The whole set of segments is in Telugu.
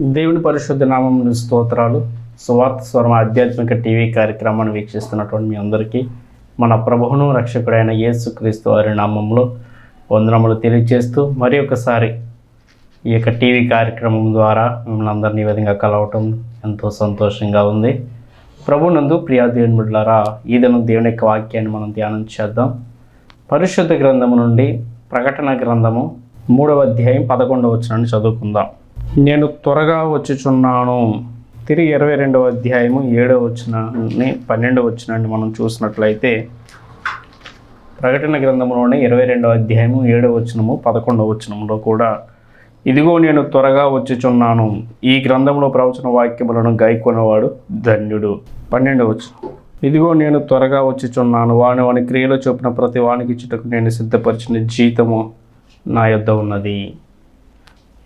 దేవుని పరిశుద్ధ నామమున స్తోత్రాలు. సువార్త స్వరం ఆధ్యాత్మిక టీవీ కార్యక్రమాన్ని వీక్షిస్తున్నటువంటి మీ అందరికీ మన ప్రభువును రక్షకుడైన యేసుక్రీస్తు వారి నామంలో వందనములు తెలియజేస్తూ మరి ఒకసారి ఈ యొక్క టీవీ కార్యక్రమం ద్వారా మిమ్మల్ని అందరినీ ఈ విధంగా కలవటం ఎంతో సంతోషంగా ఉంది. ప్రభునందు ప్రియా దేవుని బిడ్డలారా, ఈ దినం దేవుని యొక్క వాక్యాన్ని మనం ధ్యానం చేద్దాం. పరిశుద్ధ గ్రంథము నుండి ప్రకటన గ్రంథము 3వ అధ్యాయం 11వ వచనాన్ని చదువుకుందాం. నేను త్వరగా వచ్చుచున్నాను. తిరిగి 22వ అధ్యాయము 7వ వచనాన్ని 12వ వచనాన్ని మనం చూసినట్లయితే ప్రకటన గ్రంథంలోనే 22వ అధ్యాయము 7వ వచనము 11వ వచనంలో కూడా ఇదిగో నేను త్వరగా వచ్చుచున్నాను, ఈ గ్రంథంలో ప్రవచన వాక్యములను గాయకొనేవాడు ధన్యుడు. 12వ వచనం, ఇదిగో నేను త్వరగా వచ్చుచున్నాను, వాని క్రియలు చొప్పున ప్రతి వానికి ఇచ్చుటకు నేను సిద్ధపరిచిన జీతము నా యొద్ద ఉన్నది.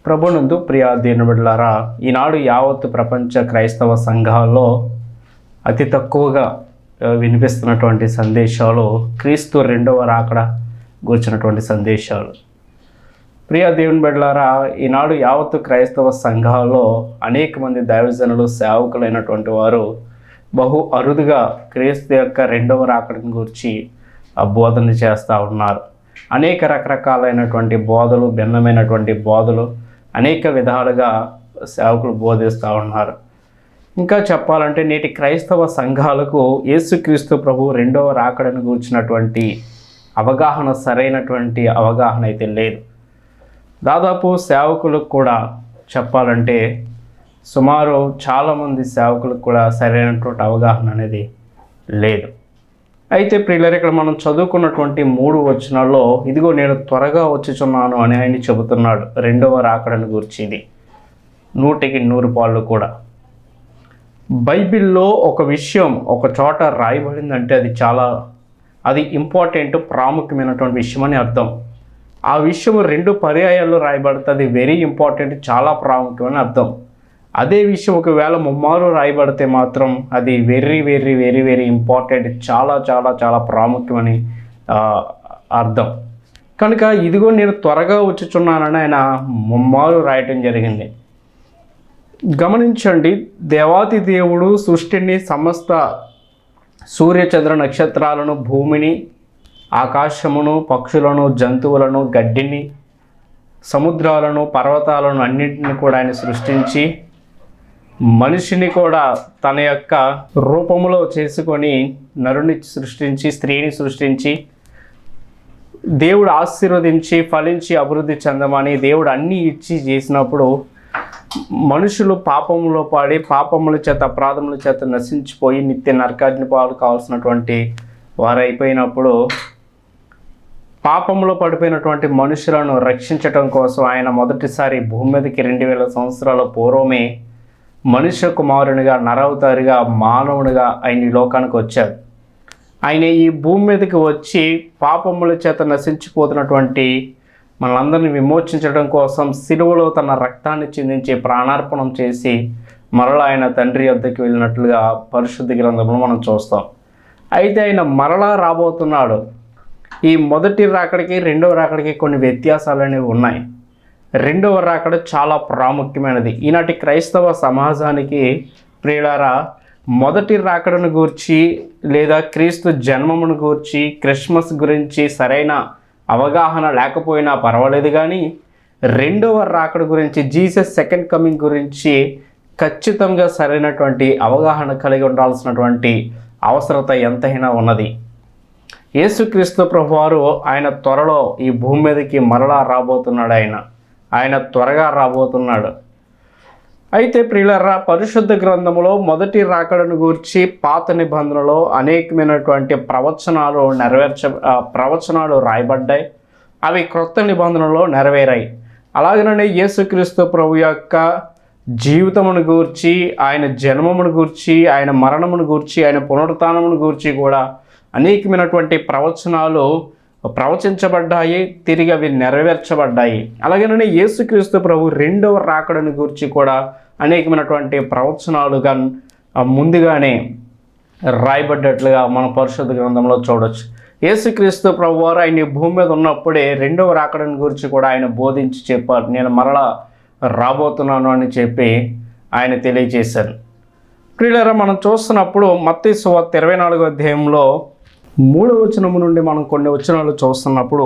ప్రభునందు ప్రియా దేవుని బిడ్డలారా, ఈనాడు యావత్తు ప్రపంచ క్రైస్తవ సంఘాల్లో అతి తక్కువగా వినిపిస్తున్నటువంటి సందేశాలు క్రీస్తు రెండవ రాకడ గురించినటువంటి సందేశాలు. ప్రియా దేవుని బిడ్డలారా, ఈనాడు యావత్తు క్రైస్తవ సంఘాల్లో అనేక మంది దైవజనులు సేవకులైనటువంటి వారు బహు అరుదుగా క్రీస్తు యొక్క రెండవ రాకడని గురించి బోధన చేస్తూ ఉన్నారు. అనేక రకరకాలైనటువంటి బోధలు, భిన్నమైనటువంటి బోధలు అనేక విధాలుగా సేవకులు బోధిస్తూ ఉన్నారు. ఇంకా చెప్పాలంటే నేటి క్రైస్తవ సంఘాలకు యేసుక్రీస్తు ప్రభు రెండవ రాకడను గురించినటువంటి అవగాహన, సరైనటువంటి అవగాహన అయితే లేదు. దాదాపు సేవకులకు కూడా చెప్పాలంటే సుమారు చాలామంది సేవకులకు కూడా సరైనటువంటి అవగాహన అనేది లేదు. అయితే ప్రియులారా, ఇక్కడ మనం చదువుకున్నటువంటి 3 వచనాల్లో ఇదిగో నేను త్వరగా వచ్చుచున్నాను అని ఆయన చెబుతున్నాడు. రెండవ రాకడను గురించి ఇది 100కి 100 పాళ్ళు కూడా. బైబిల్లో ఒక విషయం ఒక చోట రాయబడిందంటే అది ఇంపార్టెంట్, ప్రాముఖ్యమైనటువంటి విషయం అని అర్థం. ఆ విషయం 2 పర్యాయాల్లో రాయబడుతుంది, వెరీ ఇంపార్టెంట్, చాలా ప్రాముఖ్యమని అర్థం. అదే విషయం ఒకవేళ ముమ్మారు రాయబడితే మాత్రం అది very very very very important, చాలా చాలా చాలా ప్రాముఖ్యమని అర్థం. కనుక ఇదిగో నేను త్వరగా వచ్చుచున్నానని ఆయన ముమ్మారు రాయటం జరిగింది. గమనించండి, దేవాతి దేవుడు సృష్టిని, సమస్త సూర్యచంద్ర నక్షత్రాలను, భూమిని, ఆకాశమును, పక్షులను, జంతువులను, గడ్డిని, సముద్రాలను, పర్వతాలను అన్నింటినీ కూడా ఆయన సృష్టించి మనిషిని కూడా తన యొక్క రూపములో చేసుకొని నరుని సృష్టించి, స్త్రీని సృష్టించి దేవుడు ఆశీర్వదించి ఫలించి అభివృద్ధి చెందమని దేవుడు అన్నీ ఇచ్చి చేసినప్పుడు మనుషులు పాపములో పడి పాపముల చేత, అపరాధముల చేత నశించిపోయి నిత్య నరకాగ్ని పాలు కావాల్సినటువంటి వారు అయిపోయినప్పుడు పాపంలో పడిపోయినటువంటి మనుషులను రక్షించటం కోసం ఆయన మొదటిసారి భూమి మీదకి 2000 సంవత్సరాల పూర్వమే మనుష్య కుమారునిగా, నరవతారిగా, మానవునిగా ఆయన ఈ లోకానికి వచ్చారు. ఆయన ఈ భూమి మీదకి వచ్చి పాపముల చేత నశించిపోతున్నటువంటి మనందరినీ విమోచించడం కోసం సిలువలో తన రక్తాన్ని చిందించి ప్రాణార్పణం చేసి మరలా ఆయన తండ్రి వద్దకు వెళ్ళినట్లుగా పరిశుద్ధ గ్రంథంలో మనం చూస్తాం. అయితే ఆయన మరలా రాబోతున్నాడు. ఈ మొదటి రాకడికి రెండవ రాకడికి కొన్ని వ్యత్యాసాలు అనేవి ఉన్నాయి. రెండవ రాకడ చాలా ప్రాముఖ్యమైనది. ఈనాటి క్రైస్తవ సమాజానికి ప్రియులారా, మొదటి రాకడను గూర్చి లేదా క్రీస్తు జన్మమును గూర్చి, క్రిస్మస్ గురించి సరైన అవగాహన లేకపోయినా పర్వాలేదు, కానీ రెండవ రాకడ గురించి, జీసస్ సెకండ్ కమింగ్ గురించి ఖచ్చితంగా సరైనటువంటి అవగాహన కలిగి ఉండాల్సినటువంటి అవసరత ఎంతైనా ఉన్నది. యేసుక్రీస్తు ప్రభువారు ఆయన త్వరలో ఈ భూమి మీదకి మరలా రాబోతున్నాడు. ఆయన త్వరగా రాబోతున్నాడు. అయితే ప్రియులారా, పరిశుద్ధ గ్రంథంలో మొదటి రాకడను గూర్చి పాత నిబంధనలో అనేకమైనటువంటి ప్రవచనాలు రాయబడ్డాయి. అవి క్రొత్త నిబంధనలో నెరవేరాయి. అలాగనే యేసుక్రీస్తు ప్రభు యొక్క జీవితమును గూర్చి, ఆయన జన్మమును గూర్చి, ఆయన మరణమును గూర్చి, ఆయన పునరుత్థానమును గూర్చి కూడా అనేకమైనటువంటి ప్రవచనాలు ప్రవచించబడ్డాయి, తిరిగి అవి నెరవేర్చబడ్డాయి. అలాగనే యేసుక్రీస్తు ప్రభు రెండవ రాకడను గురించి కూడా అనేకమైనటువంటి ప్రవచనాలుగా ముందుగానే రాయబడ్డట్లుగా మన పరిశుద్ధ గ్రంథంలో చూడవచ్చు. యేసుక్రీస్తు ప్రభువారు ఆయన భూమి మీద ఉన్నప్పుడే రెండవ రాకడను గురించి కూడా ఆయన బోధించి చెప్పారు. నేను మరలా రాబోతున్నాను అని చెప్పి ఆయన తెలియజేశారు. ప్రియులారా, మనం చూస్తున్నప్పుడు మత్తయి సువార్త 24వ అధ్యాయంలో 3వ వచనము నుండి మనం కొన్ని వచనాలు చూస్తున్నప్పుడు,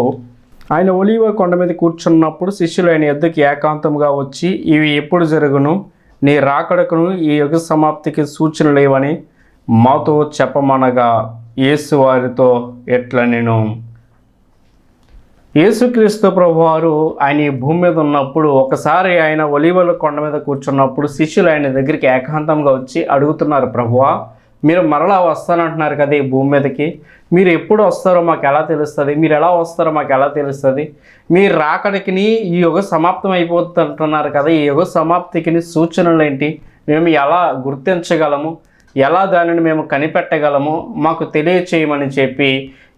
ఆయన ఒలీవ కొండ మీద కూర్చున్నప్పుడు శిష్యులు ఆయన యొద్దకు ఏకాంతముగా వచ్చి, ఇవి ఎప్పుడు జరుగును, నీ రాకడకును ఈ యుగ సమాప్తికి సూచనలు లేవని మాతో చెప్పమనగా యేసు వారితో ఎట్లా నేను యేసుక్రీస్తు ప్రభువారు ఆయన ఈ భూమి మీద ఉన్నప్పుడు ఒకసారి ఆయన ఒలీవల కొండ మీద కూర్చున్నప్పుడు శిష్యులు ఆయన దగ్గరికి ఏకాంతంగా వచ్చి అడుగుతున్నారు, ప్రభువా మీరు మరలా వస్తానంటున్నారు కదా ఈ భూమి మీదకి, మీరు ఎప్పుడు వస్తారో మాకు ఎలా తెలుస్తుంది, మీరు ఎలా వస్తారో మాకు ఎలా తెలుస్తుంది, మీరు రాకడికి ఈ యుగ సమాప్తం అయిపోతుంటున్నారు కదా, ఈ యుగ సమాప్తికి సూచనలు ఏంటి, మేము ఎలా గుర్తించగలము, ఎలా దానిని మేము కనిపెట్టగలము, మాకు తెలియచేయమని చెప్పి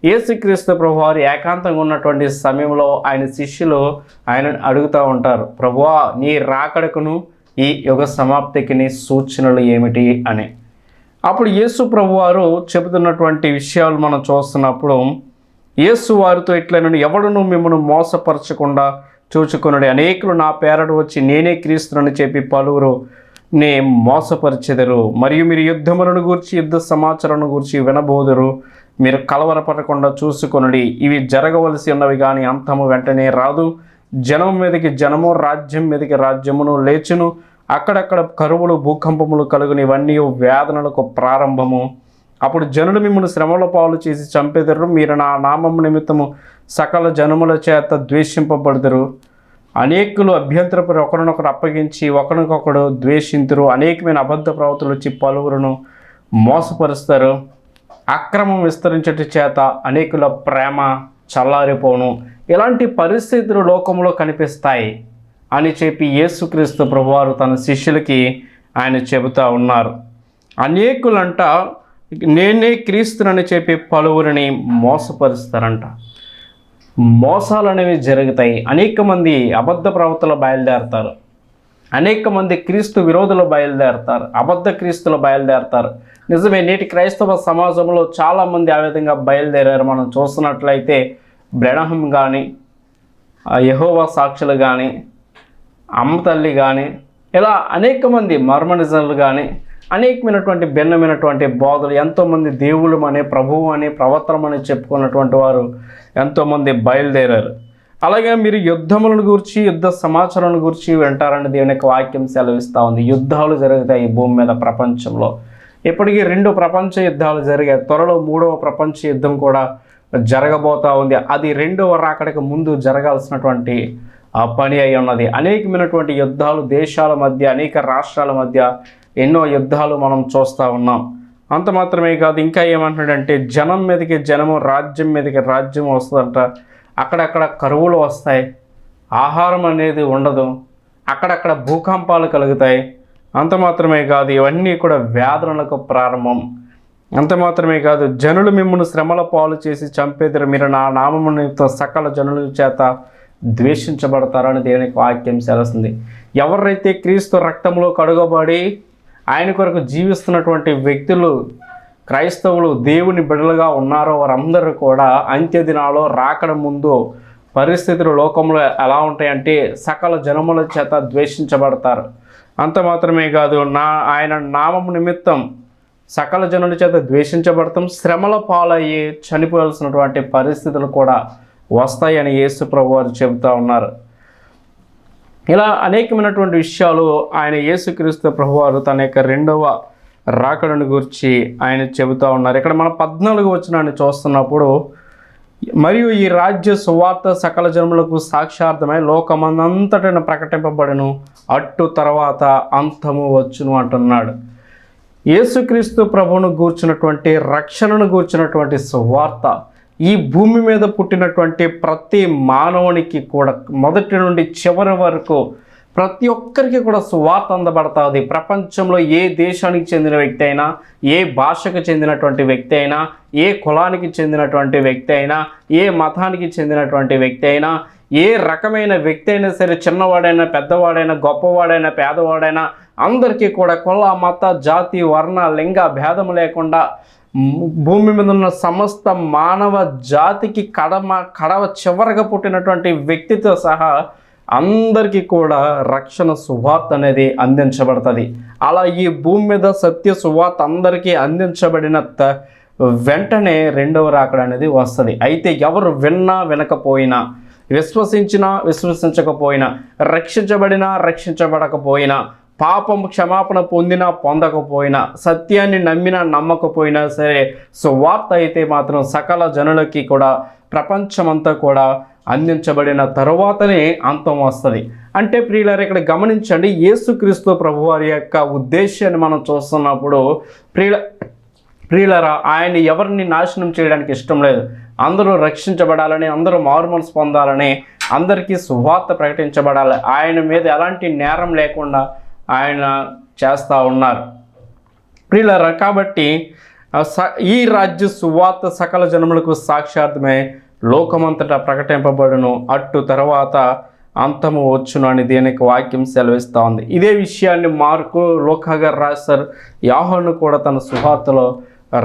యేసుక్రీస్తు ప్రభువారు ఏకాంతంగా ఉన్నటువంటి సమయంలో ఆయన శిష్యులు ఆయన అడుగుతూ ఉంటారు, ప్రభువా నీ రాకడకును ఈ యుగ సమాప్తికి సూచనలు ఏమిటి అని. అప్పుడు యేసు ప్రభువారు చెబుతున్నటువంటి విషయాలు మనం చూస్తున్నప్పుడు, యేసు వారితో ఇట్లనను ఎవడును మిమ్మల్ని మోసపరచకుండా చూచుకొనుడి, అనేకులు నా పేరట వచ్చి నేనే క్రీస్తునని చెప్పి పలువురు నే మోసపరిచెదరు, మరియు మీరు యుద్ధములను గూర్చి యుద్ధ సమాచారాలను గూర్చి వినబోదురు, మీరు కలవరపడకుండా చూసుకొనుడి, ఇవి జరగవలసి ఉన్నవి కానీ అంతము వెంటనే రాదు. జనం మీదకి జనము, రాజ్యం మీదకి రాజ్యమును లేచును, అక్కడక్కడ కరువులు భూకంపములు కలుగును, ఇవన్నీ వేదనలకు ప్రారంభము. అప్పుడు జనులు మిమ్మల్ని శ్రమల పాలు చేసి చంపెదరు, మీరు నా నామము నిమిత్తము సకల జనముల చేత ద్వేషింపబడుదురు, అనేకులు అభ్యంతరపరి ఒకరినొకరు అప్పగించి ఒకరికొకడు ద్వేషింతురు, అనేకమైన అబద్ధ ప్రవర్తనలు వచ్చి పలువురును మోసపరుస్తారు, అక్రమం విస్తరించట చేత అనేకుల ప్రేమ చల్లారిపోను, ఇలాంటి పరిస్థితులు లోకంలో కనిపిస్తాయి అని చెప్పి యేసుక్రీస్తు ప్రభువారు తన శిష్యులకి ఆయన చెబుతూ ఉన్నారు. అనేకులంట నేనే క్రీస్తునని చెప్పి పలువురిని మోసపరుస్తారంట. మోసాలు అనేవి జరుగుతాయి. అనేక మంది అబద్ధ ప్రవర్తనలు బయలుదేరతారు, అనేక మంది క్రీస్తు విరోధులు బయలుదేరతారు, అబద్ధ క్రీస్తులు బయలుదేరతారు. నిజమే, నేటి క్రైస్తవ సమాజంలో చాలామంది ఆ విధంగా బయలుదేరారు. మనం చూస్తున్నట్లయితే బ్రెనహం కానీ, యెహోవా సాక్షులు కానీ, అమ్మ తల్లి కానీ, ఇలా అనేక మంది మర్మనిజాలు కానీ, అనేకమైనటువంటి భిన్నమైనటువంటి బోధలు, ఎంతోమంది దేవుళ్ళు అనే ప్రభువు అని ప్రవర్తనం అని చెప్పుకున్నటువంటి వారు ఎంతోమంది బయలుదేరారు. అలాగే మీరు యుద్ధములను గురించి యుద్ధ సమాచారాలను గురించి వింటారని దేవుని యొక్క వాక్యం సెలవిస్తూ ఉంది. యుద్ధాలు జరుగుతాయి ఈ భూమి మీద ప్రపంచంలో. ఇప్పటికీ 2 ప్రపంచ యుద్ధాలు జరిగాయి. త్వరలో 3వ ప్రపంచ యుద్ధం కూడా జరగబోతూ ఉంది. అది 2వ రాకడికి ముందు జరగాల్సినటువంటి పని అయి ఉన్నది. అనేకమైనటువంటి యుద్ధాలు దేశాల మధ్య, అనేక రాష్ట్రాల మధ్య ఎన్నో యుద్ధాలు మనం చూస్తూ ఉన్నాం. అంత మాత్రమే కాదు, ఇంకా ఏమంటున్నాడంటే జనం మీదకి జనము, రాజ్యం మీదకి రాజ్యం వస్తుందంట. అక్కడక్కడ కరువులు వస్తాయి, ఆహారం అనేది ఉండదు, అక్కడక్కడ భూకంపాలు కలుగుతాయి. అంత మాత్రమే కాదు, ఇవన్నీ కూడా వేదనలకు ప్రారంభం. అంత మాత్రమే కాదు, జనులు మిమ్మల్ని శ్రమల పాలు చేసి చంపేదరు, మీరు నా నామము నిమిత్తం సకల జనుల చేత ద్వేషించబడతారని దేవునికి వాక్యం సెలవుస్తుంది. ఎవరైతే క్రీస్తు రక్తంలో కడుగబడి ఆయన కొరకు జీవిస్తున్నటువంటి వ్యక్తులు, క్రైస్తవులు, దేవుని బిడ్డలుగా ఉన్నారో వారందరూ కూడా అంత్యదినాల్లో రాకడ ముందు పరిస్థితులు లోకంలో ఎలా ఉంటాయంటే సకల జనముల చేత ద్వేషించబడతారు. అంత మాత్రమే కాదు, ఆయన నామము నిమిత్తం సకల జనుల చేత ద్వేషించబడతాం, శ్రమల పాలయ్యి చనిపోవాల్సినటువంటి పరిస్థితులు కూడా వస్తాయని యేసు ప్రభు వారు చెబుతూ ఉన్నారు. ఇలా అనేకమైనటువంటి విషయాలు ఆయన యేసుక్రీస్తు ప్రభువారు తన యొక్క 2వ రాకడను గురించి ఆయన చెబుతూ ఉన్నారు. ఇక్కడ మనం 14వ వచనాన్ని చూస్తున్నప్పుడు, మరియు ఈ రాజ్య సువార్త సకల జనములకు సాక్షార్థమై లోకమందంతటను ప్రకటింపబడును, అట్టు తర్వాత అంతము వచ్చును అంటున్నాడు. యేసుక్రీస్తు ప్రభువును గూర్చినటువంటి, రక్షణను గూర్చినటువంటి సువార్త ఈ భూమి మీద పుట్టినటువంటి ప్రతి మానవునికి కూడా మొదటి నుండి చివరి వరకు ప్రతి ఒక్కరికి కూడా సువార్త అందబడుతుంది. ప్రపంచంలో ఏ దేశానికి చెందిన వ్యక్తి అయినా, ఏ భాషకు చెందినటువంటి వ్యక్తి అయినా, ఏ కులానికి చెందినటువంటి వ్యక్తి అయినా, ఏ మతానికి చెందినటువంటి వ్యక్తి అయినా, ఏ రకమైన వ్యక్తి అయినా సరే, చిన్నవాడైనా పెద్దవాడైనా, గొప్పవాడైనా పేదవాడైనా, అందరికీ కూడా కుల మత జాతి వర్ణ లింగ భేదం లేకుండా భూమి మీద ఉన్న సమస్త మానవ జాతికి కడవ చివరగా పుట్టినటువంటి వ్యక్తితో సహా అందరికీ కూడా రక్షణ సువార్త అనేది అందించబడుతుంది. అలా ఈ భూమి మీద సత్య సువార్త అందరికీ అందించబడిన వెంటనే రెండవ రాకడ అనేది వస్తుంది. అయితే ఎవరు విన్నా వినకపోయినా, విశ్వసించినా విశ్వసించకపోయినా, రక్షించబడినా రక్షించబడకపోయినా, పాపం క్షమాపణ పొందినా పొందకపోయినా, సత్యాన్ని నమ్మినా నమ్మకపోయినా సరే, సువార్త అయితే మాత్రం సకల జనులకి కూడా ప్రపంచమంతా కూడా అందించబడిన తరువాతనే అంతం వస్తుంది. అంటే ప్రియులారా, ఇక్కడ గమనించండి, యేసుక్రీస్తు ప్రభువారి యొక్క ఉద్దేశాన్ని మనం చూస్తున్నప్పుడు ప్రియులారా, ఆయన ఎవరిని నాశనం చేయడానికి ఇష్టం లేదు. అందరూ రక్షించబడాలని, అందరూ మారుమనసు పొందాలని, అందరికీ సువార్త ప్రకటించబడాలి. ఆయన మీద ఎలాంటి నేరం లేకుండా ఆయన చేస్తూ ఉన్నారు ప్రియులారా. కాబట్టి ఈ రాజ్య సువార్త సకల జనములకు సాక్షార్థమే లోకమంతటా ప్రకటింపబడును, అట్టు తర్వాత అంతము వచ్చును అని దీనికి వాక్యం సెలవిస్తూ ఉంది. ఇదే విషయాన్ని మార్కు, లూకా గారు రాశారు. యోహాను కూడా తన సువార్తలో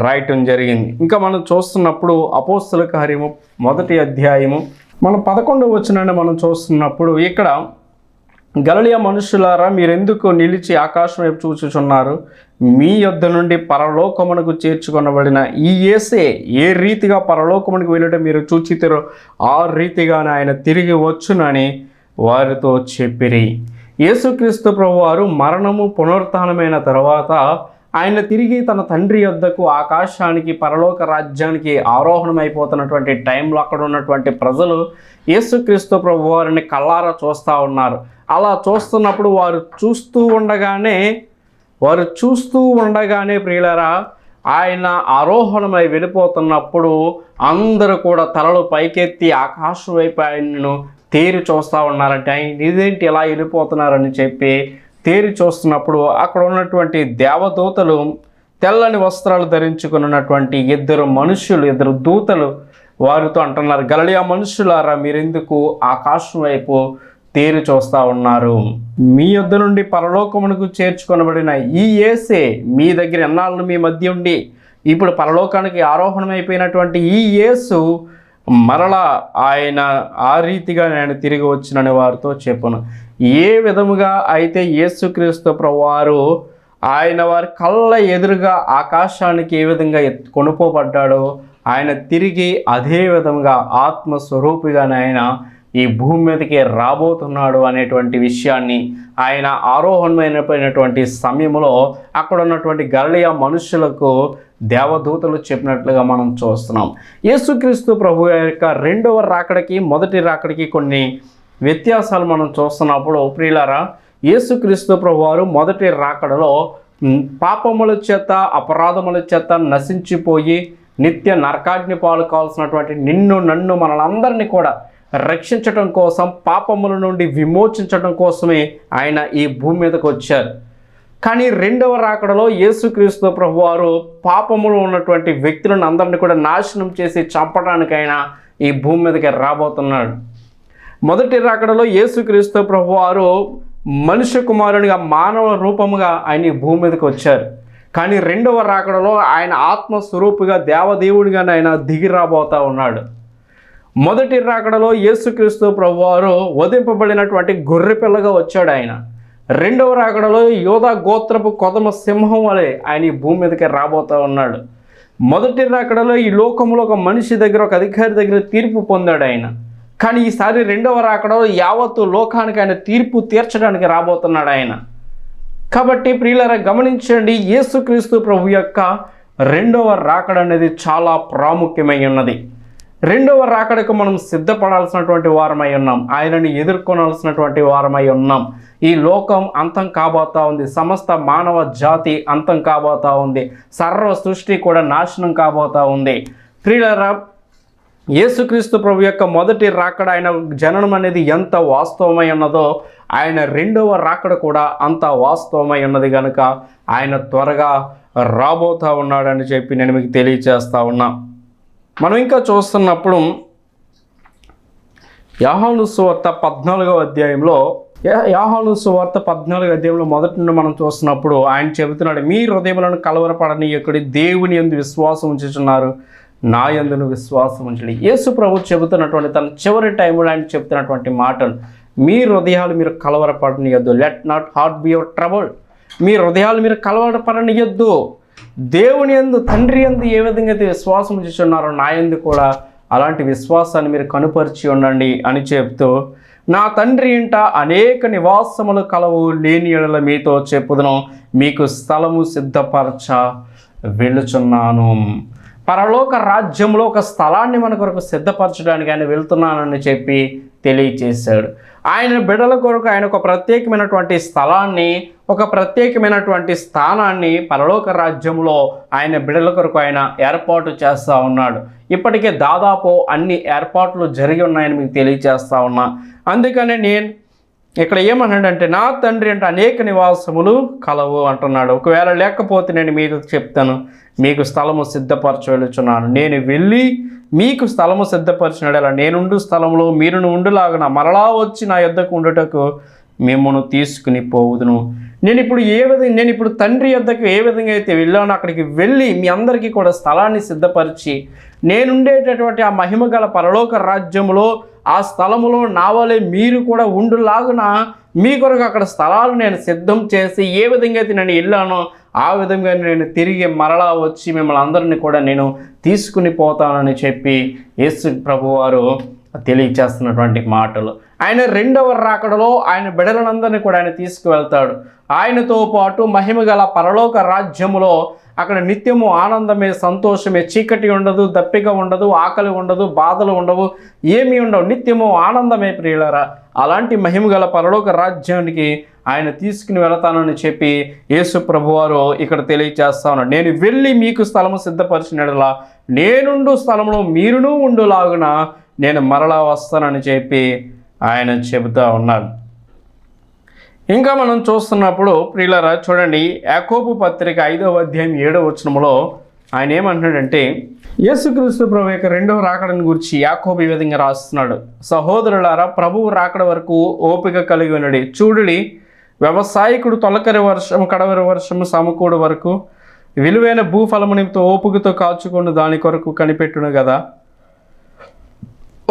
రాయటం జరిగింది. ఇంకా మనం చూస్తున్నప్పుడు అపోస్తల కార్యము 1వ అధ్యాయము మనం 11వ వచనాన్ని మనం చూస్తున్నప్పుడు, ఇక్కడ గలిలయ మనుషులారా, మీరెందుకు నిలిచి ఆకాశం వైపు చూచుచున్నారు? మీ యొద్ద నుండి పరలోకమునకు చేర్చుకొనబడిన ఈ యేసే ఏ రీతిగా పరలోకమునకు వెళ్ళటం మీరు చూచితిరో ఆ రీతిగానే ఆయన తిరిగి వచ్చునని వారితో చెప్పిరి. యేసుక్రీస్తు ప్రభువారు మరణము పునరుత్థానమైన తర్వాత ఆయన తిరిగి తన తండ్రి యొద్దకు, ఆకాశానికి, పరలోక రాజ్యానికి ఆరోహణమైపోతున్నటువంటి టైంలో అక్కడ ఉన్నటువంటి ప్రజలు యేసుక్రీస్తు ప్రభువారిని కళ్ళారా చూస్తూ ఉన్నారు. అలా చూస్తున్నప్పుడు వారు చూస్తూ ఉండగానే ప్రియులారా, ఆయన ఆరోహణమై వెళ్ళిపోతున్నప్పుడు అందరూ కూడా తలలు పైకెత్తి ఆకాశం వైపు ఆయనను తేరి చూస్తూ ఉన్నారంటే, ఆయన ఇదేంటి ఇలా వెళ్ళిపోతున్నారని చెప్పి తేరి చూస్తున్నప్పుడు అక్కడ ఉన్నటువంటి దేవదూతలు తెల్లని వస్త్రాలు ధరించుకున్నటువంటి ఇద్దరు దూతలు వారితో అంటున్నారు, గలిలయ మనుషులారా, మీరెందుకు ఆకాశం వైపు తేరి చూస్తూ ఉన్నారు? మీ యొద్ద నుండి పరలోకమునకు చేర్చుకొనబడిన ఈ యేసే మీ దగ్గర ఎన్నాళ్ళు మీ మధ్య ఉండి ఇప్పుడు పరలోకానికి ఆరోహణమైపోయినటువంటి ఈ యేసు మరలా ఆయన ఆ రీతిగా నేను తిరిగి వచ్చినని వారితో చెప్పును. ఏ విధముగా అయితే యేసుక్రీస్తు ప్రభువారు ఆయన వారి కళ్ళ ఎదురుగా ఆకాశానికి ఏ విధంగా కొనుపోబడ్డాడో, ఆయన తిరిగి అదే విధంగా ఆత్మస్వరూపిగానే ఆయన ఈ భూమి మీదకి రాబోతున్నాడు అనేటువంటి విషయాన్ని ఆయన ఆరోహణమైనటువంటి సమయంలో అక్కడ ఉన్నటువంటి గలిలయ మనుషులకు దేవదూతలు చెప్పినట్లుగా మనం చూస్తున్నాం. యేసుక్రీస్తు ప్రభు యొక్క రెండవ రాకడికి మొదటి రాకడికి కొన్ని వ్యత్యాసాలు మనం చూస్తున్నప్పుడు ప్రియులారా, యేసుక్రీస్తు ప్రభువారు మొదటి రాకడలో పాపముల చేత, అపరాధముల చేత నశించిపోయి నిత్య నరకాగ్ని పాలు కావాల్సినటువంటి నన్ను మనలందరినీ కూడా రక్షించటం కోసం, పాపముల నుండి విమోచించడం కోసమే ఆయన ఈ భూమి మీదకి వచ్చారు. కానీ రెండవ రాకడలో యేసుక్రీస్తు ప్రభువారు పాపములో ఉన్నటువంటి వ్యక్తులను అందరినీ కూడా నాశనం చేసి చంపడానికైనా ఈ భూమి మీదకి రాబోతున్నాడు. మొదటి రాకడలో యేసుక్రీస్తు ప్రభువారు మనుష్య కుమారునిగా, మానవ రూపముగా ఆయన ఈ భూమి మీదకి వచ్చారు. కానీ రెండవ రాకడలో ఆయన ఆత్మస్వరూపుగా, దేవదేవుడిగా ఆయన దిగి రాబోతూ ఉన్నాడు. మొదటి రాకడలో యేసుక్రీస్తు ప్రభువారు వధింపబడినటువంటి గొర్రెపిల్లగా వచ్చాడు ఆయన. రెండవ రాకడలో యోధా గోత్రపు కొదమ సింహం వలె ఆయన ఈ భూమి మీదకి రాబోతూ ఉన్నాడు. మొదటి రాకడలో ఈ లోకంలో ఒక మనిషి దగ్గర, ఒక అధికారి దగ్గర తీర్పు పొందాడు ఆయన. కానీ ఈసారి రెండవ రాకడలో యావత్తు లోకానికి ఆయన తీర్పు తీర్చడానికి రాబోతున్నాడు ఆయన. కాబట్టి ప్రియులారా, గమనించండి, యేసుక్రీస్తు ప్రభు యొక్క రెండవ రాకడ అనేది చాలా ప్రాముఖ్యమై ఉన్నది. రెండవ రాకడకు మనం సిద్ధపడాల్సినటువంటి వారమై ఉన్నాం. ఆయనని ఎదుర్కొనాల్సినటువంటి వారమై ఉన్నాం. ఈ లోకం అంతం కాబోతా ఉంది. సమస్త మానవ జాతి అంతం కాబోతా ఉంది. సర్వ సృష్టి కూడా నాశనం కాబోతా ఉంది. ప్రియులారా, యేసుక్రీస్తు ప్రభు యొక్క మొదటి రాకడ, ఆయన జననం అనేది ఎంత వాస్తవమై ఉన్నదో, ఆయన రెండవ రాకడ కూడా అంత వాస్తవమై ఉన్నది కనుక ఆయన త్వరగా రాబోతా ఉన్నాడని చెప్పి నేను మీకు తెలియజేస్తా ఉన్నా. మనం ఇంకా చూస్తున్నప్పుడు యోహాను సువార్త 14వ అధ్యాయంలో మొదటి నుండి మనం చూస్తున్నప్పుడు ఆయన చెబుతున్నాడు, మీ హృదయములను కలవరపడనీయకుడి, దేవుని యందు విశ్వాసం ఉంచుచున్నారు, నా యందును విశ్వాసం ఉంచండి. యేసు ప్రభు చెబుతున్నటువంటి తన చివరి టైంలో ఆయన చెబుతున్నటువంటి మాటలు, మీ హృదయాలు మీరు కలవరపడనియొద్దు. Let not heart be your trouble. మీ హృదయాలు మీరు కలవరపడనియొద్దు. దేవుని యందు, తండ్రి యందు ఏ విధంగా అయితే విశ్వాసం చేస్తున్నారో నా యందు కూడా అలాంటి విశ్వాసాన్ని మీరు కనుపరిచి ఉండండి అని చెప్తూ, నా తండ్రి ఇంట అనేక నివాసములు కలవు, లేని యెడల మీతో చెప్పుదును, మీకు స్థలము సిద్ధపరచ వెళ్ళుచున్నాను. పరలోక రాజ్యంలో ఒక స్థలాన్ని మన కొరకు సిద్ధపరచడానికి ఆయన వెళ్తున్నానని చెప్పి తెలియచేశాడు. ఆయన బిడ్డల కొరకు ఆయన ఒక ప్రత్యేకమైనటువంటి స్థలాన్ని, ఒక ప్రత్యేకమైనటువంటి స్థానాన్ని పరలోక రాజ్యంలో ఆయన బిడ్డల కొరకు ఆయన ఏర్పాటు చేస్తూ ఉన్నాడు. ఇప్పటికే దాదాపు అన్ని ఏర్పాట్లు జరిగి ఉన్నాయని మీకు తెలియచేస్తా ఉన్నా. అందుకనే నేను ఇక్కడ ఏమన్నాడంటే, నా తండ్రి అంటే అనేక నివాసములు కలవు అంటున్నాడు. ఒకవేళ లేకపోతే నేను మీకు చెప్తాను, మీకు స్థలము సిద్ధపరచ వెళ్ళుచున్నాను. నేను వెళ్ళి మీకు స్థలము సిద్ధపరిచినలా నేనుండు స్థలంలో మీరును ఉండులాగున మరలా వచ్చి నా యొద్దకు ఉండుటకు మిమ్మల్ని తీసుకుని పోవుదును. నేను ఇప్పుడు తండ్రి యొద్దకు ఏ విధంగా అయితే వెళ్ళానో అక్కడికి వెళ్ళి మీ అందరికీ కూడా స్థలాన్ని సిద్ధపరిచి, నేనుండేటటువంటి ఆ మహిమగల పరలోక రాజ్యంలో ఆ స్థలములో నా వలె మీరు కూడా ఉండులాగున మీ కొరకు అక్కడ స్థలాలు నేను సిద్ధం చేసి, ఏ విధంగా అయితే నేను వెళ్ళానో ఆ విధంగా నేను తిరిగి మరలా వచ్చి మిమ్మల్ని అందరినీ కూడా నేను తీసుకుని పోతానని చెప్పి యేసు ప్రభువారు తెలియచేస్తున్నటువంటి మాటలు. ఆయన రెండవ రాకడలో ఆయన బిడ్డలందరినీ కూడా ఆయన తీసుకువెళ్తాడు. ఆయనతో పాటు మహిమగల పరలోక రాజ్యములో అక్కడ నిత్యము ఆనందమే, సంతోషమే, చీకటి ఉండదు, దప్పిక ఉండదు, ఆకలి ఉండదు, బాధలు ఉండవు, ఏమీ ఉండవు, నిత్యము ఆనందమే ప్రియులారా. అలాంటి మహిమగల పరలోక రాజ్యానికి ఆయన తీసుకుని వెళతానని చెప్పి యేసు ప్రభువారు ఇక్కడ తెలియచేస్తా ఉన్నాడు. నేను వెళ్ళి మీకు స్థలము సిద్ధపరిచినట్లా నేనుండు స్థలంలో మీరును ఉండులాగున నేను మరలా వస్తానని చెప్పి ఆయన చెబుతూ ఉన్నాడు. ఇంకా మనం చూస్తున్నప్పుడు ప్రియులారా చూడండి, యాకోబు పత్రిక 5వ అధ్యాయం 7వ వచనంలో ఆయన ఏమంటున్నాడంటే, యేసుక్రీస్తు ప్రభు యొక్క రెండవ రాకడని గురించి యాకోబు ఈ విధంగా రాస్తున్నాడు. సహోదరులారా, ప్రభువు రాకడ వరకు ఓపిక కలిగి ఉన్నది. చూడుడి, వ్యవసాయకుడు తొలకరి వర్షం కడవరి వర్షము సమకూడు వరకు విలువైన భూఫలము నిమిత్తం ఓపికతో కాచుకొని దాని కొరకు కనిపెట్టును కదా.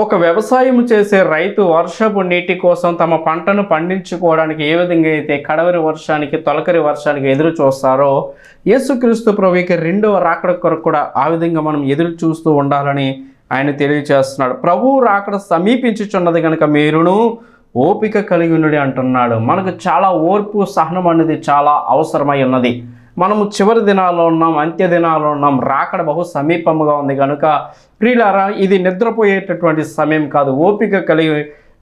ఒక వ్యవసాయం చేసే రైతు వర్షపు నీటి కోసం తమ పంటను పండించుకోవడానికి ఏ విధంగా అయితే కడవరి వర్షానికి, తొలకరి వర్షానికి ఎదురు చూస్తారో, యేసుక్రీస్తు ప్రభువుకి రెండవ రాకడ కొరకు కూడా ఆ విధంగా మనం ఎదురు చూస్తూ ఉండాలని ఆయన తెలియజేస్తున్నాడు. ప్రభువు రాకడ సమీపించుచున్నది కనుక మీరును ఓపిక కలిగి ఉన్నది అంటున్నాడు. మనకు చాలా ఓర్పు, సహనం అనేది చాలా అవసరమై ఉన్నది. మనము చివరి దినాల్లో ఉన్నాం, అంత్య దినాల్లో ఉన్నాం, రాకడ బహు సమీపముగా ఉంది కనుక ప్రియులారా, ఇది నిద్రపోయేటటువంటి సమయం కాదు. ఓపిక కలిగి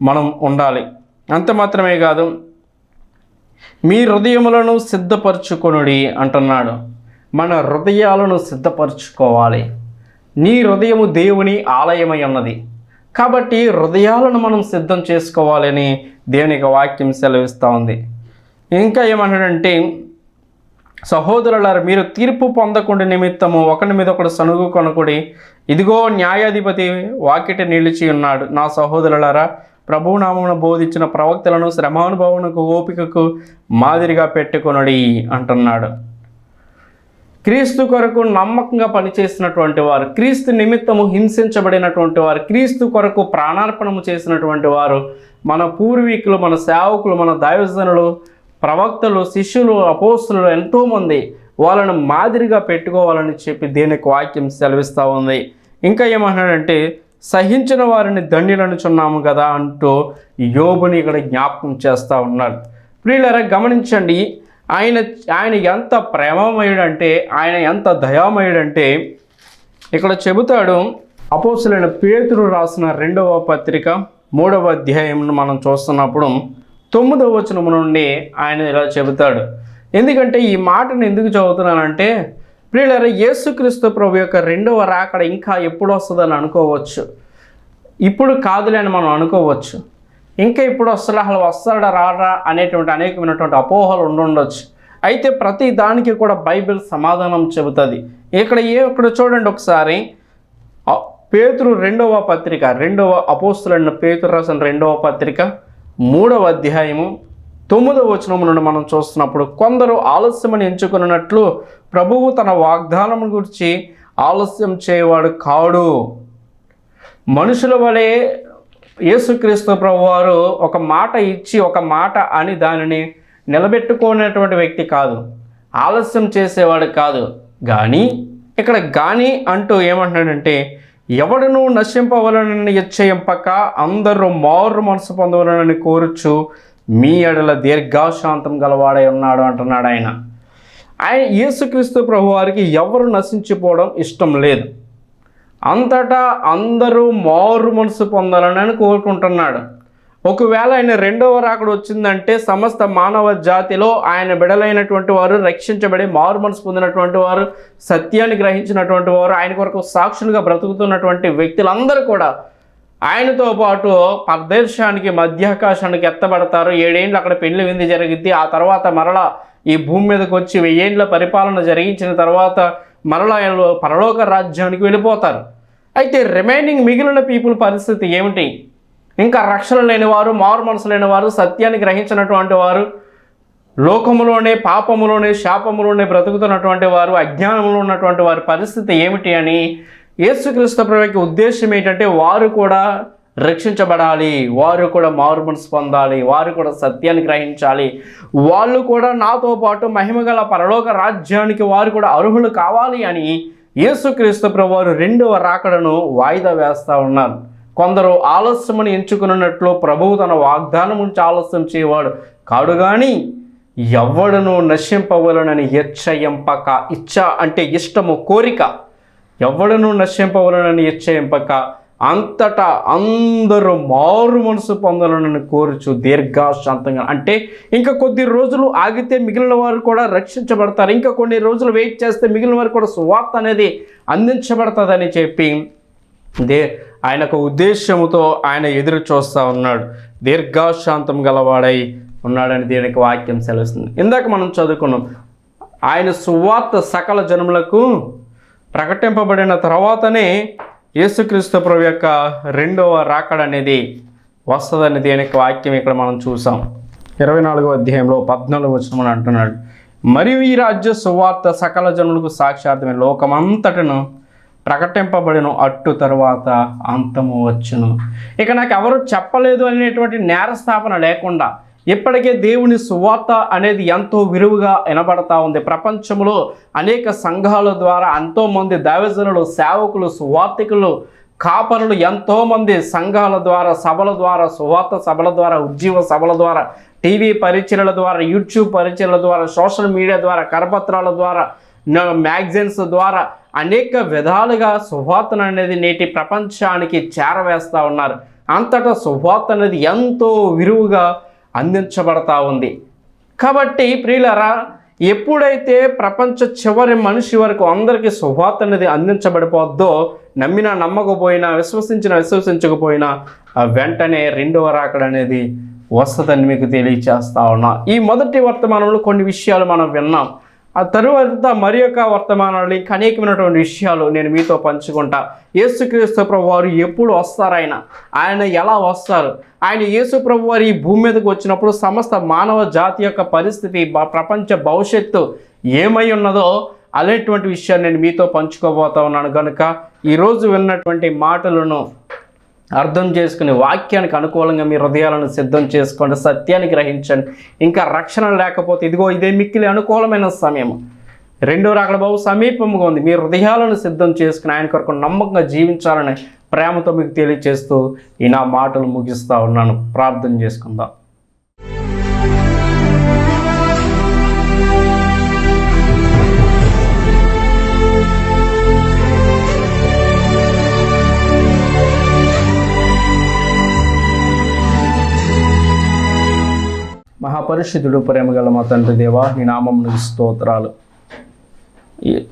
మనం ఉండాలి. అంత మాత్రమే కాదు, మీ హృదయములను సిద్ధపరచుకొనుడి అంటున్నాడు. మన హృదయాలను సిద్ధపరచుకోవాలి. నీ హృదయము దేవుని ఆలయమై ఉన్నది కాబట్టి హృదయాలను మనం సిద్ధం చేసుకోవాలని దేవుని యొక్క వాక్యం సెలవిస్తూ ఉంది. ఇంకా ఏమన్నాడంటే, సహోదరులారా, మీరు తీర్పు పొందకుండా నిమిత్తము ఒకరి మీద ఒకడు సనుగు కొనకుడి. ఇదిగో న్యాయాధిపతి వాకిట నిలిచి ఉన్నాడు. నా సహోదరులారా, ప్రభువు నామమున బోధించిన ప్రవక్తలను శ్రమానుభవమునకు ఓపికకు మాదిరిగా పెట్టుకొనుడి అంటున్నాడు. క్రీస్తు కొరకు నమ్మకంగా పనిచేసినటువంటి వారు, క్రీస్తు నిమిత్తము హింసించబడినటువంటి వారు, క్రీస్తు కొరకు ప్రాణార్పణము చేసినటువంటి వారు, మన పూర్వీకులు, మన సేవకులు, మన దైవజనులు, ప్రవక్తలు, శిష్యులు, అపోస్తులు ఎంతోమంది, వాళ్ళను మాదిరిగా పెట్టుకోవాలని చెప్పి దేనికి వాక్యం సెలవిస్తూ ఉంది. ఇంకా ఏమన్నాడంటే, సహించిన వారిని దండిలనుచున్నాము కదా అంటూ యోబుని ఇక్కడ జ్ఞాపకం చేస్తూ ఉన్నాడు. ప్రియులారా, గమనించండి, ఆయన ఎంత ప్రేమమయుడంటే, ఆయన ఎంత దయామయుడంటే ఇక్కడ చెబుతాడు. అపోస్తలుడైన పేతురు రాసిన 2వ పత్రిక 3వ అధ్యాయంను మనం చూస్తున్నప్పుడు 9వ వచనం నుండి ఆయన ఇలా చెబుతాడు. ఎందుకంటే ఈ మాటను ఎందుకు చదువుతున్నానంటే, ప్రియులారా, యేసుక్రీస్తు ప్రభు యొక్క రెండవ రాకడ ఇంకా ఎప్పుడు వస్తుందని అనుకోవచ్చు. ఇప్పుడు కాదులే అని మనం అనుకోవచ్చు. ఇంకా ఇప్పుడు అసలు వస్తాడా రాడా అనేటువంటి అనేకమైనటువంటి అపోహలు ఉండొచ్చు. అయితే ప్రతి దానికి కూడా బైబిల్ సమాధానం చెబుతుంది. ఇక్కడ చూడండి ఒకసారి, పేతురు 2వ పత్రిక, అపోస్తలుడైన పేతురు రాసిన 2వ పత్రిక 3వ అధ్యాయము 9వ వచనం నుండి మనం చూస్తున్నప్పుడు, కొందరు ఆలస్యమని ఎంచుకున్నట్లు ప్రభువు తన వాగ్దానం గురించి ఆలస్యం చేయవాడు కాడు. మనుషుల వలె యేసుక్రీస్తు ప్రభువారు ఒక మాట ఇచ్చి ఒక మాట అని దానిని నిలబెట్టుకునేటువంటి వ్యక్తి కాదు, ఆలస్యం చేసేవాడు కాదు. ఇక్కడ కానీ అంటూ ఏమంటున్నాడంటే, ఎవడును నశింపవలనని ఇచ్చయింపక అందరూ మారు మనసు పొందవలనని కోరుచు మీ ఎడల దీర్ఘశాంతం గలవాడై ఉన్నాడు అంటున్నాడు ఆయన. యేసుక్రీస్తు ప్రభువారికి ఎవరు నశించిపోవడం ఇష్టం లేదు. అంతటా అందరూ మారు మనసు పొందాలని కోరుకుంటున్నాడు. ఒకవేళ ఆయన రెండవ రాకడ వచ్చిందంటే సమస్త మానవ జాతిలో ఆయన బిడలైనటువంటి వారు, రక్షించబడి మారు మనసు పొందినటువంటి వారు, సత్యాన్ని గ్రహించినటువంటి వారు, ఆయన కొరకు సాక్షులుగా బ్రతుకుతున్నటువంటి వ్యక్తులందరూ కూడా ఆయనతో పాటు పరదేశానికి మధ్యాకాశానికి ఎత్తబడతారు. 7 ఏళ్ళు అక్కడ పెళ్లి విందు జరిగిద్ది. ఆ తర్వాత మరలా ఈ భూమి మీదకి వచ్చి 1000 ఏళ్ళ పరిపాలన జరిగించిన తర్వాత మరలా పరలోక రాజ్యానికి వెళ్ళిపోతారు. అయితే రిమైనింగ్ మిగిలిన పీపుల్ పరిస్థితి ఏమిటి? ఇంకా రక్షణ లేనివారు, మారు మనసు లేనివారు, సత్యాన్ని గ్రహించినటువంటి వారు, లోకములోనే పాపములోనే శాపములోనే బ్రతుకుతున్నటువంటి వారు, అజ్ఞానంలో ఉన్నటువంటి వారి పరిస్థితి ఏమిటి అని యేసుక్రీస్తు ప్రభువుకి ఉద్దేశం ఏంటంటే, వారు కూడా రక్షించబడాలి, వారు కూడా మారు మనసు పొందాలి, వారు కూడా సత్యాన్ని గ్రహించాలి, వాళ్ళు కూడా నాతో పాటు మహిమగల పరలోక రాజ్యానికి వారు కూడా అర్హులు కావాలి అని యేసుక్రీస్తు ప్రభువారు రెండవ రాకడను వాయిదా వేస్తూ ఉన్నారు. కొందరు ఆలస్యమని ఎంచుకున్నట్లు ప్రభువు తన వాగ్దానం నుంచి ఆలస్యం చేయవాడు కాడు, కానీ ఎవడను నశింపవలనని ఇచ్చయింపక, ఇచ్చ అంటే ఇష్టము, కోరిక, ఎవడను నశింపవలనని ఇచ్చయింపక అంతటా అందరూ మారు మనసు పొందాలని కోరుచు దీర్ఘశాంతంగా, అంటే ఇంకా కొద్ది రోజులు ఆగితే మిగిలిన వారు కూడా రక్షించబడతారు, ఇంకా కొన్ని రోజులు వెయిట్ చేస్తే మిగిలిన వారు కూడా సువార్త అనేది అందించబడుతుందని చెప్పి ఆయనకు ఉద్దేశముతో ఆయన ఎదురు చూస్తూ ఉన్నాడు. దీర్ఘశాంతం గలవాడై ఉన్నాడని దీనికి వాక్యం సెలవుస్తుంది. ఇందాక మనం చదువుకున్నాం, ఆయన సువార్త సకల జనములకు ప్రకటింపబడిన తర్వాతనే యేసుక్రీస్తు ప్రభు యొక్క రెండవ రాకడ అనేది వస్తుందని దీనికి వాక్యం ఇక్కడ మనం చూసాం. 24వ అధ్యాయంలో 14వ వచనం అంటున్నాడు, మరియు ఈ రాజ్య సువార్త సకల జనులకు సాక్షార్థమే లోకమంతటను ప్రకటింపబడిన అట్టు తరువాత అంతము వచ్చును. ఇక నాకు ఎవరు చెప్పలేదు అనేటువంటి నేరస్థాపన లేకుండా ఇప్పటికే దేవుని సువార్త అనేది ఎంతో విరివిగా వినబడతా ఉంది. ప్రపంచంలో అనేక సంఘాల ద్వారా ఎంతోమంది దైవజనులు, సేవకులు, సువార్తికులు, కాపరులు ఎంతోమంది సంఘాల ద్వారా, సభల ద్వారా, సువార్త సభల ద్వారా, ఉజ్జీవ సభల ద్వారా, టీవీ పరిచయల ద్వారా, యూట్యూబ్ పరిచయల ద్వారా, సోషల్ మీడియా ద్వారా, కరపత్రాల ద్వారా, మ్యాగజైన్స్ ద్వారా అనేక విధాలుగా సువార్తను అనేది నేటి ప్రపంచానికి చేరవేస్తూ ఉన్నారు. అంతటా సువార్త అనేది ఎంతో విరివిగా అందించబడతా ఉంది. కాబట్టి ప్రియులారా, ఎప్పుడైతే ప్రపంచ చివరి మనిషి వరకు అందరికీ సువార్త అనేది అందించబడిపోద్దో, నమ్మినా నమ్మకపోయినా, విశ్వసించకపోయినా వెంటనే రెండవ రాకడ అనేది వస్తుందని మీకు తెలియచేస్తా ఉన్నా. ఈ మొదటి వర్తమానంలో కొన్ని విషయాలు మనం విన్నాం. ఆ తరువాత మరి యొక్క వర్తమానాలు ఇంకా అనేకమైనటువంటి విషయాలు నేను మీతో పంచుకుంటా. యేసుక్రీస్తు ప్రభువారు ఎప్పుడు వస్తారు, ఆయన ఎలా వస్తారు, ఆయన యేసు ప్రభువారు ఈ భూమి మీదకి వచ్చినప్పుడు సమస్త మానవ జాతి యొక్క పరిస్థితి, ప్రపంచ భవిష్యత్తు ఏమై ఉన్నదో అలాంటి విషయాన్ని నేను మీతో పంచుకోబోతా ఉన్నాను. కనుక ఈరోజు విన్నటువంటి మాటలను అర్థం చేసుకుని వాక్యానికి అనుకూలంగా మీ హృదయాలను సిద్ధం చేసుకోండి, సత్యాన్ని గ్రహించండి. ఇంకా రక్షణ లేకపోతే ఇదిగో ఇదే మిక్కిలి అనుకూలమైన సమయం, రెండో రాకడ బహు సమీపంగా ఉంది. మీ హృదయాలను సిద్ధం చేసుకుని ఆయన కొరకు నమ్మకంగా జీవించాలని ప్రేమతో మీకు తెలియజేస్తూ ఈ నా మాటలు ముగిస్తూ ఉన్నాను. ప్రార్థన చేసుకుందాం. మహాపరిశుద్ధుడు, ప్రేమగల మా తండ్రి దేవా, నీ నామమునకు స్తోత్రాలు.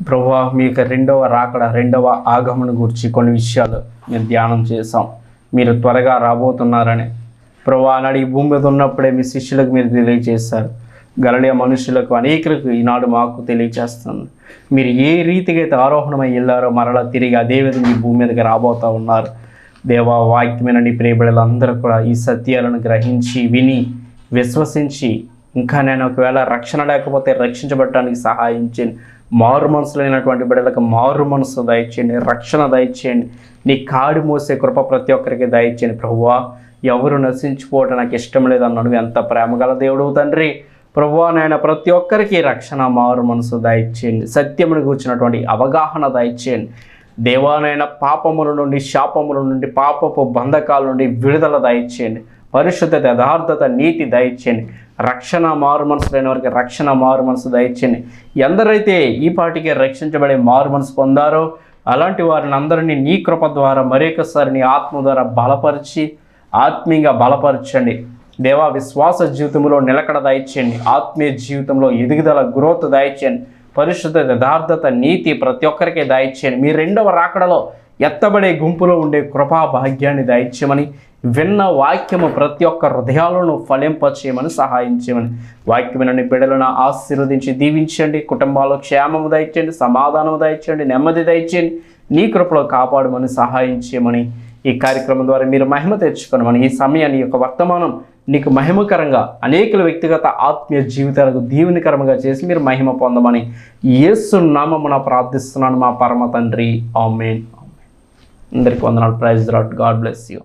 ప్రభువా, మీ యొక్క రెండవ రాకడ, రెండవ ఆగమన గురించి కొన్ని విషయాలు మేము ధ్యానం చేసాం. మీరు త్వరగా రాబోతున్నారని ప్రభువా నాడు ఈ భూమి మీద ఉన్నప్పుడే మీ శిష్యులకు మీరు తెలియజేశారు. గలిలయ మనుషులకు అనేకులకు ఈనాడు మాకు తెలియజేస్తుంది. మీరు ఏ రీతిగా అయితే ఆరోహణమై వెళ్ళారో మరలా తిరిగి అదేవిధంగా ఈ భూమి మీదకి రాబోతూ ఉన్నారు. దేవా, వాక్యమైన నీ ప్రియబిడ్డలందరూ కూడా ఈ సత్యాలను గ్రహించి విని విశ్వసించి ఇంకా నేను ఒకవేళ రక్షణ లేకపోతే రక్షించబడటానికి సహాయం చేయండి. మారు మనసు లేనటువంటి బిడ్డలకు మారు మనసు దయచేయండి, రక్షణ దయచేయండి. నీ కాడి మోసే కృప ప్రతి ఒక్కరికి దయచేయండి ప్రభువా. ఎవరు నశించిపోవటం నాకు ఇష్టం లేదన్నాడు. ఎంత ప్రేమగల దేవుడు తండ్రి. ప్రభువా నాయన ప్రతి ఒక్కరికి రక్షణ, మారు మనసు దయచేయండి. సత్యమును కూర్చున్నటువంటి అవగాహన దయచేయండి దేవానైన. పాపముల నుండి, శాపముల నుండి, పాపపు బంధకాల నుండి విడుదల దయచేయండి. పరిశుద్ధత, యథార్థత, నీతి దయచేయండి. రక్షణ, మారు మనసు లేని వారికి రక్షణ, మారు మనసు దయచేయండి. ఎందరైతే ఈ పాటికి రక్షించబడే మారు మనసు పొందారో అలాంటి వారిని అందరినీ నీ కృప ద్వారా మరొకసారి నీ ఆత్మ ద్వారా బలపరిచి ఆత్మీయంగా బలపరచండి దేవా. విశ్వాస జీవితంలో నిలకడ దయచేయండి. ఆత్మీయ జీవితంలో ఎదుగుదల, గ్రోత్ దయచేయండి. పరిశుద్ధత, యథార్థత, నీతి ప్రతి ఒక్కరికి దయచేయండి. మీ రెండవ రాకడలో ఎత్తబడే గుంపులో ఉండే కృపా భాగ్యాన్ని దయచేయమని, విన్న వాక్యము ప్రతి ఒక్క హృదయాలను ఫలింపచేయమని సహాయం చేయమని, వాక్యములని బిడ్డలను ఆశీర్వదించి దీవించండి. కుటుంబాల్లో క్షేమము దయచేయండి, సమాధానము దయచేయండి, నెమ్మది దయచేయండి. నీ కృపలో కాపాడమని సహాయం చేయమని, ఈ కార్యక్రమం ద్వారా మీరు మహిమ తెచ్చుకోనమని, ఈ సమయాన్ని యొక్క వర్తమానం నీకు మహిమకరంగా అనేకుల వ్యక్తిగత ఆత్మీయ జీవితాలకు దీవెనకరంగా చేసి మీరు మహిమ పొందమని యేసు నామమున ప్రార్థిస్తున్నాను మా పరమ తండ్రి. ఆమేన్. అందరికీ వందనాలు. Praise the Lord. God bless you.